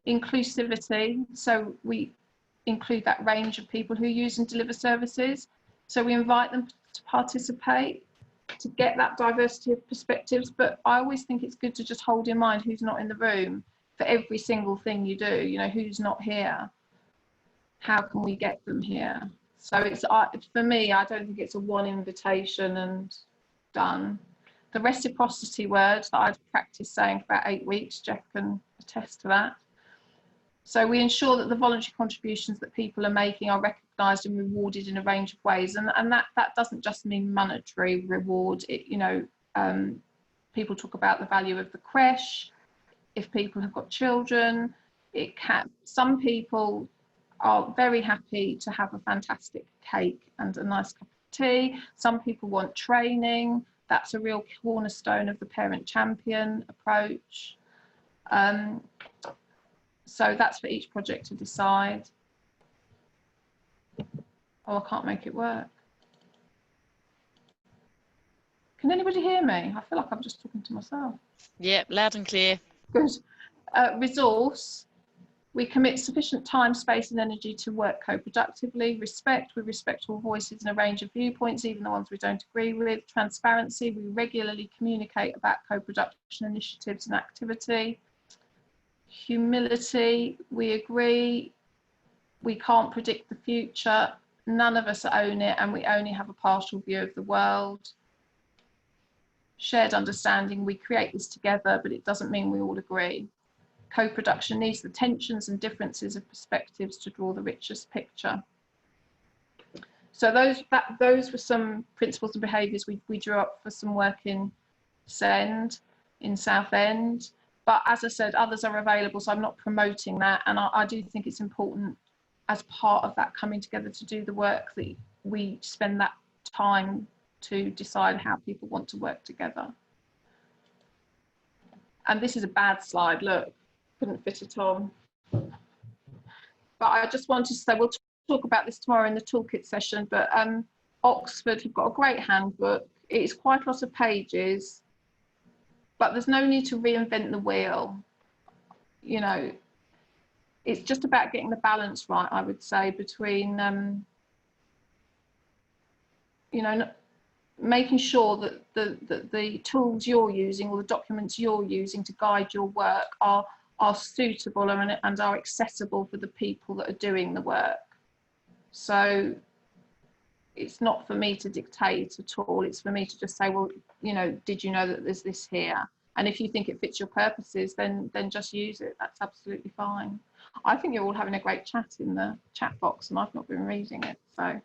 Inclusivity, so we include that range of people who use and deliver services. So we invite them to participate, to get that diversity of perspectives. But I always think it's good to just hold in mind who's not in the room for every single thing you do. You know, who's not here? How can we get them here? So it's for me, I don't think it's a one invitation and done. The reciprocity word that I've practiced saying for about 8 weeks, Jeff can attest to that. So we ensure that the voluntary contributions that people are making are recognised and rewarded in a range of ways, and that doesn't just mean monetary reward. You know, people talk about the value of the creche. If people have got children, some people are very happy to have a fantastic cake and a nice cup of tea. Some people want training. That's a real cornerstone of the parent champion approach. So that's for each project to decide. Oh, I can't make it work. Can anybody hear me? I feel like I'm just talking to myself. Yeah, loud and clear. Good. Resource. We commit sufficient time, space and energy to work co-productively. We respect all voices and a range of viewpoints, even the ones we don't agree with. Transparency, we regularly communicate about co-production initiatives and activity. Humility, we agree we can't predict the future, none of us own it, and we only have a partial view of the world. Shared understanding, we create this together, but it doesn't mean we all agree. Co-production needs the tensions and differences of perspectives to draw the richest picture. So those were some principles and behaviours we drew up for some work in SEND, in Southend. But as I said, others are available, so I'm not promoting that. And I do think it's important as part of that coming together to do the work that we spend that time to decide how people want to work together. And this is a bad slide, look, couldn't fit it on. But I just wanted to say, we'll talk about this tomorrow in the toolkit session, but Oxford have got a great handbook. It's quite a lot of pages, but there's no need to reinvent the wheel. You know, it's just about getting the balance right, I would say, between, you know, making sure that the tools you're using or the documents you're using to guide your work are suitable and are accessible for the people that are doing the work. So it's not for me to dictate at all. It's for me to just say, well, you know, did you know that there's this here? And if you think it fits your purposes, then just use it. That's absolutely fine. I think you're all having a great chat in the chat box, and I've not been reading it. So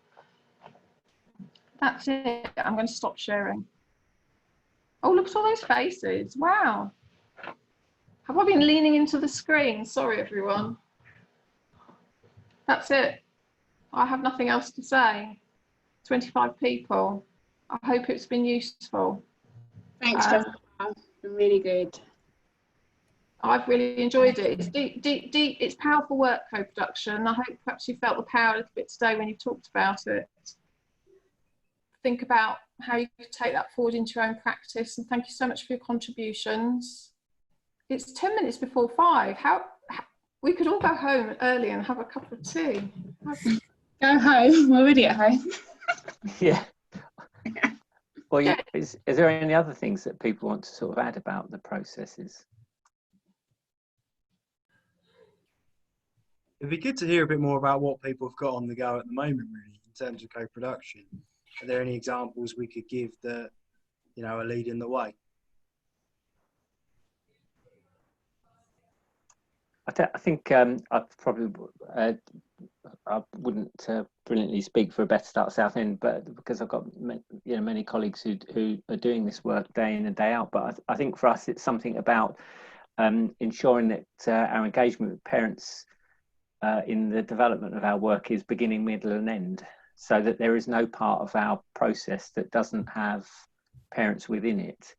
that's it. I'm going to stop sharing. Oh, look at all those faces. Wow. Have I been leaning into the screen? Sorry, everyone. That's it. I have nothing else to say. 25 people. I hope it's been useful. Thanks, Jessica. Really good. I've really enjoyed it. It's deep, it's powerful work, co-production. I hope perhaps you felt the power a little bit today when you talked about it. Think about how you could take that forward into your own practice, and thank you so much for your contributions. It's 10 minutes before 5. How we could all go home early and have a cup of tea. Go home. We're already at home. Yeah. Well, yeah. Is there any other things that people want to sort of add about the processes? It'd be good to hear a bit more about what people have got on the go at the moment, really, in terms of co-production. Are there any examples we could give that, you know, are leading the way? I think I probably I wouldn't brilliantly speak for a Better Start Southend, but because I've got many colleagues who are doing this work day in and day out. But I think for us, it's something about ensuring that our engagement with parents in the development of our work is beginning, middle, and end, so that there is no part of our process that doesn't have parents within it.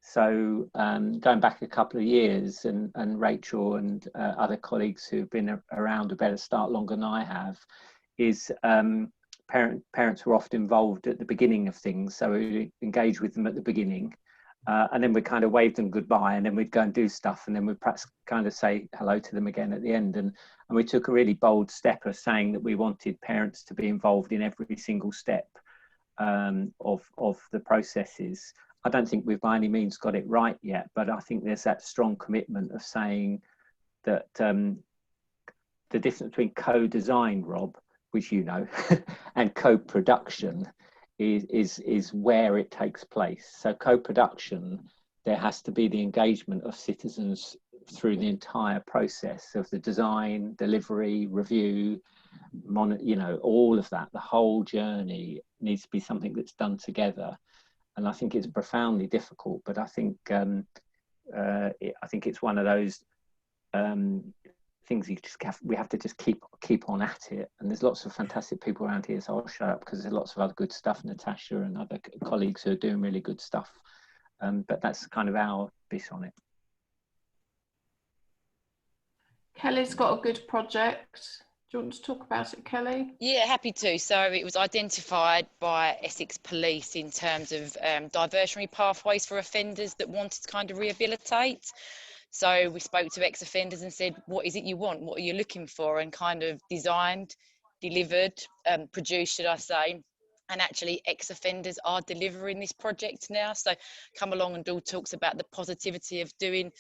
So going back a couple of years, and Rachel and other colleagues who've been around a Better Start longer than I have, is parents were often involved at the beginning of things. So we engage with them at the beginning, and then we kind of wave them goodbye, and then we'd go and do stuff, and then we'd perhaps kind of say hello to them again at the end. And we took a really bold step of saying that we wanted parents to be involved in every single step of the processes. I don't think we've by any means got it right yet, but I think there's that strong commitment of saying that the difference between co-design, Rob, which you know, and co-production is where it takes place. So co-production, there has to be the engagement of citizens through the entire process of the design, delivery, review, all of that. The whole journey needs to be something that's done together. And I think it's profoundly difficult, but I think it's one of those things we have to just keep on at it. And there's lots of fantastic people around here, so I'll shut up because there's lots of other good stuff. Natasha and other colleagues who are doing really good stuff. But that's kind of our bit on it. Kelly's got a good project. Do you want to talk about it, Kelly? Yeah, happy to. So it was identified by Essex Police in terms of diversionary pathways for offenders that wanted to kind of rehabilitate. So we spoke to ex-offenders and said, what is it you want? What are you looking for? And kind of designed, delivered, produced, should I say. And actually ex-offenders are delivering this project now. So Come Along and Do talks about the positivity of doing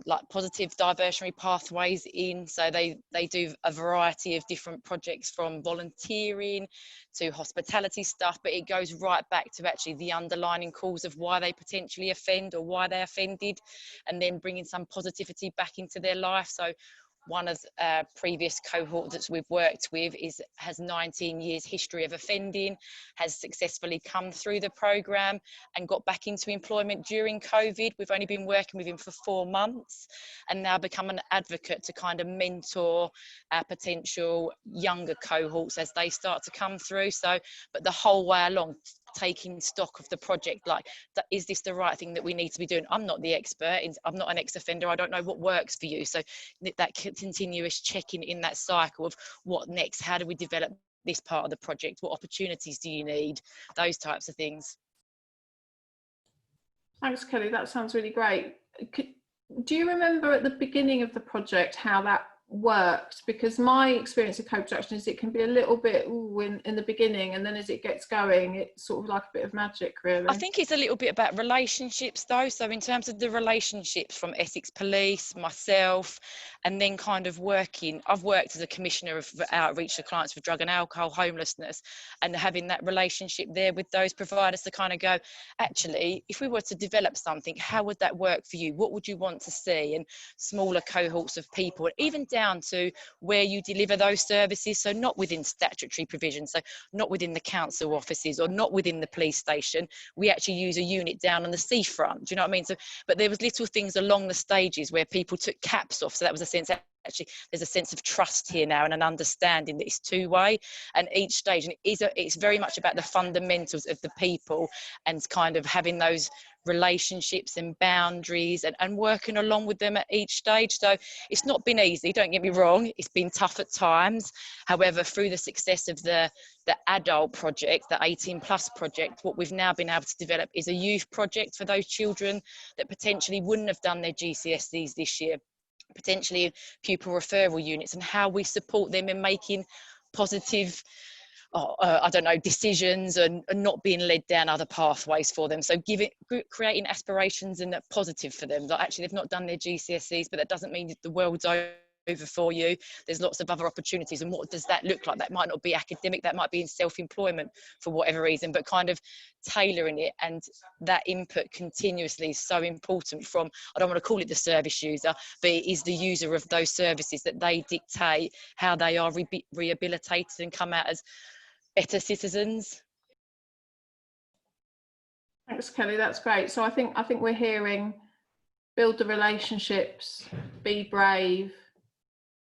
like positive diversionary pathways in. So they do a variety of different projects, from volunteering to hospitality stuff, but it goes right back to actually the underlying cause of why they potentially offend or why they offended, and then bringing some positivity back into their life. So one of previous cohorts that we've worked with has 19 years history of offending, has successfully come through the programme and got back into employment during COVID. We've only been working with him for 4 months and now become an advocate to kind of mentor our potential younger cohorts as they start to come through. So, but the whole way along, taking stock of the project, like, is this the right thing that we need to be doing? I'm not the expert, I'm not an ex-offender, I don't know what works for you. So that continuous checking in that cycle of what next, how do we develop this part of the project, what opportunities do you need, those types of things. Thanks, Kelly, that sounds really great. Do you remember at the beginning of the project how that worked? Because my experience of co-production is it can be a little bit in the beginning, and then as it gets going it's sort of like a bit of magic, really. I think it's a little bit about relationships though. So in terms of the relationships from Essex Police, myself, and then kind of I've worked as a commissioner of outreach to clients for drug and alcohol homelessness, and having that relationship there with those providers to kind of go, actually, if we were to develop something, how would that work for you? What would you want to see? And smaller cohorts of people, even down to where you deliver those services. So not within statutory provision, so not within the council offices or not within the police station. We actually use a unit down on the seafront. Do you know what I mean? So, but there was little things along the stages where people took caps off. So that was a sense, actually, there's a sense of trust here now and an understanding that it's two-way. And each stage, and it's very much about the fundamentals of the people and kind of having those relationships and boundaries and working along with them at each stage. So it's not been easy, don't get me wrong, it's been tough at times. However, through the success of the adult project, the 18 plus project, what we've now been able to develop is a youth project for those children that potentially wouldn't have done their GCSEs this year, potentially pupil referral units, and how we support them in making positive I don't know, decisions and not being led down other pathways for them. So creating aspirations and positive for them. Like, actually, they've not done their GCSEs, but that doesn't mean that the world's over for you. There's lots of other opportunities. And what does that look like? That might not be academic, that might be in self-employment for whatever reason, but kind of tailoring it. And that input continuously is so important from, I don't want to call it the service user, but it is the user of those services, that they dictate how they are rehabilitated and come out as better citizens. Thanks, Kelly, that's great. So I think we're hearing build the relationships, be brave,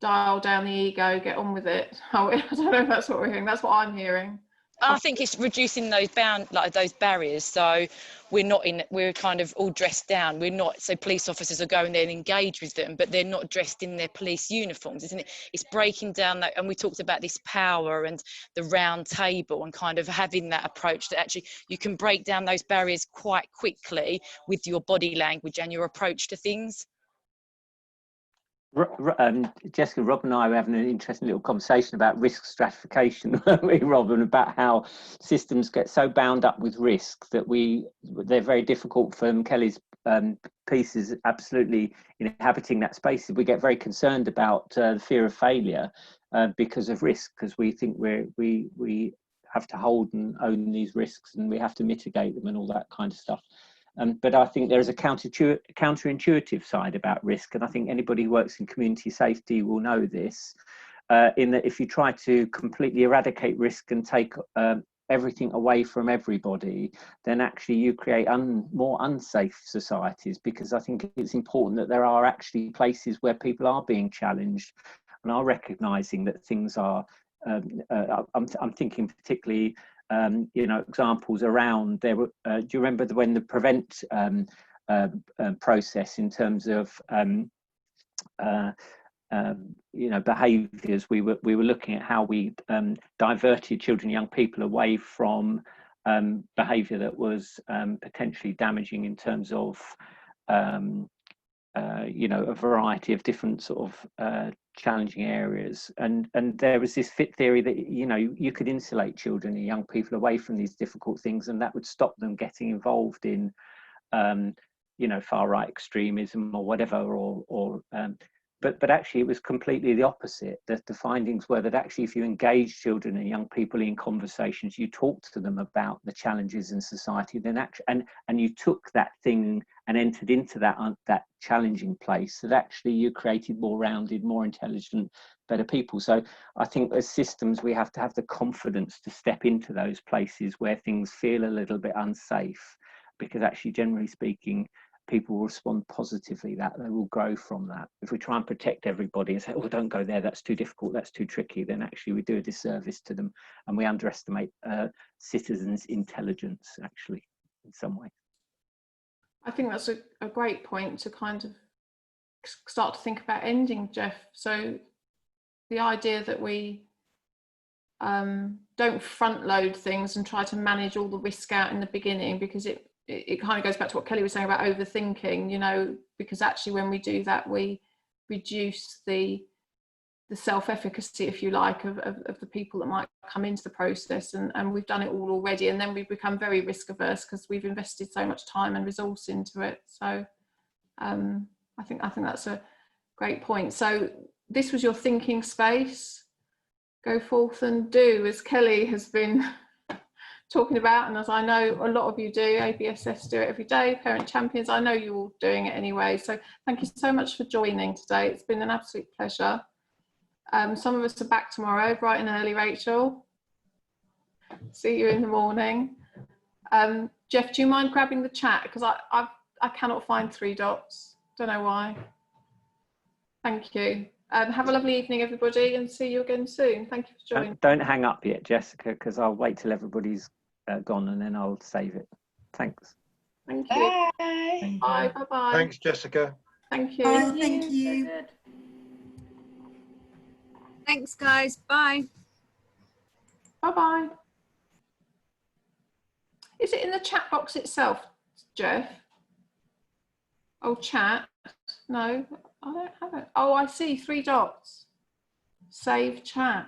dial down the ego, get on with it. I don't know if that's what we're hearing. That's what I'm hearing. I think it's reducing those those barriers. So we're kind of all dressed down. We're not, so police officers are going there and engage with them, but they're not dressed in their police uniforms, isn't it? It's breaking down that, and we talked about this power and the round table and kind of having that approach that actually you can break down those barriers quite quickly with your body language and your approach to things. Jessica, Rob and I were having an interesting little conversation about risk stratification, weren't we, Rob, and about how systems get so bound up with risk that they're very difficult for Kelly's pieces, absolutely inhabiting that space. We get very concerned about the fear of failure because of risk, because we think we have to hold and own these risks and we have to mitigate them and all that kind of stuff. But I think there is a counterintuitive side about risk, and I think anybody who works in community safety will know this, in that if you try to completely eradicate risk and take everything away from everybody, then actually you create more unsafe societies, because I think it's important that there are actually places where people are being challenged and are recognising that things are, I'm thinking particularly examples around there. Do you remember when the prevent process in terms of behaviours, we were looking at how we diverted children and young people away from behaviour that was potentially damaging in terms of a variety of different sort of challenging areas, and there was this fit theory that you could insulate children and young people away from these difficult things, and that would stop them getting involved in far right extremism or whatever, or but actually it was completely the opposite. That the findings were that actually if you engage children and young people in conversations, you talk to them about the challenges in society, then and you took that thing and entered into that challenging place, that actually you created more rounded, more intelligent, better people. So I think as systems we have to have the confidence to step into those places where things feel a little bit unsafe, because actually generally speaking people will respond positively, that they will grow from that. If we try and protect everybody and say, oh, don't go there, that's too difficult, that's too tricky, then actually we do a disservice to them, and we underestimate citizens' intelligence actually in some way. I think that's a great point to kind of start to think about ending, Jeff. So the idea that we don't front load things and try to manage all the risk out in the beginning, because it kind of goes back to what Kelly was saying about overthinking, you know, because actually when we do that, we reduce the self-efficacy, if you like, of the people that might come into the process, and we've done it all already, and then we've become very risk averse because we've invested so much time and resource into it. So I think that's a great point. So this was your thinking space. Go forth and do, as Kelly has been talking about, and as I know a lot of you do. ABSS do it every day, Parent Champions, I know you're all doing it anyway. So thank you so much for joining today. It's been an absolute pleasure. Some of us are back tomorrow bright and early, Rachel. See you in the morning. Jeff, do you mind grabbing the chat, because I cannot find 3 dots, don't know why. Thank you. Have a lovely evening, everybody, and see you again soon. Thank you for joining. Don't hang up yet, Jessica, because I'll wait till everybody's gone and then I'll save it. Thanks. Thank you. Bye. Bye. Bye. Thanks, Jessica. Thank you. Oh, thank you. Thanks, guys. Bye. Bye. Is it in the chat box itself, Jeff? Oh, chat. No, I don't have it. Oh, I see 3 dots. Save chat.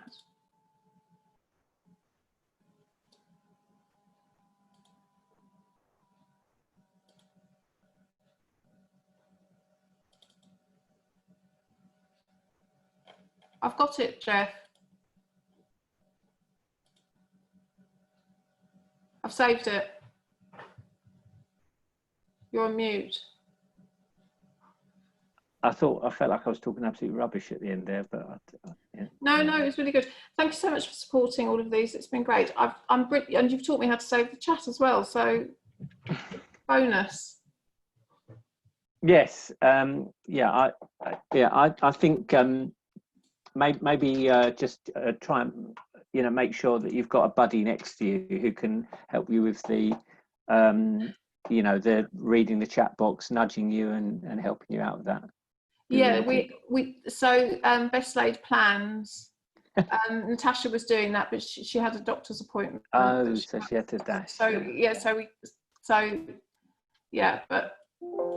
I've got it, Jeff. I've saved it. You're on mute. I felt like I was talking absolute rubbish at the end there, but yeah. No, it was really good. Thank you so much for supporting all of these. It's been great. And you've taught me how to save the chat as well. So bonus. Yes. I think maybe just try and make sure that you've got a buddy next to you who can help you with the the reading the chat box, nudging you and helping you out with that. Yeah, so best laid plans. Natasha was doing that, but she had a doctor's appointment. Oh, so she had to dash. So but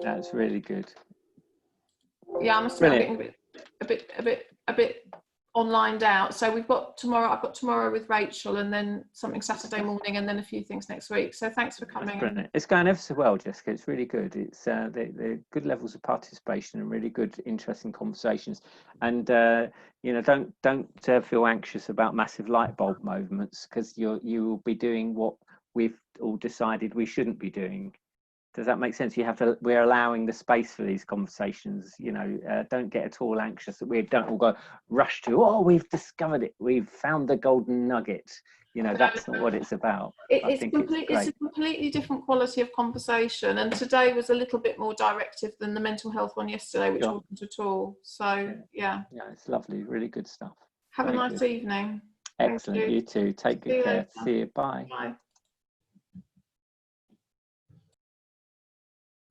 that's really good. Yeah, I must admit, I'm getting a bit onlined out. So we've got tomorrow. I've got tomorrow with Rachel, and then something Saturday morning, and then a few things next week. So thanks for coming. Brilliant. It's going ever so well, Jessica. It's really good. It's the good levels of participation and really good, interesting conversations. And don't feel anxious about massive light bulb moments, because you will be doing what we've all decided we shouldn't be doing. Does that make sense? We're allowing the space for these conversations. Don't get at all anxious that we don't all go rush to, oh, we've discovered it, we've found the golden nugget. That's not what it's about. It's a completely different quality of conversation. And today was a little bit more directive than the mental health one yesterday, which wasn't at all. So, yeah. Yeah, it's lovely. Really good stuff. Have a nice evening. Excellent. You too. Take good care. See you. Bye. Bye.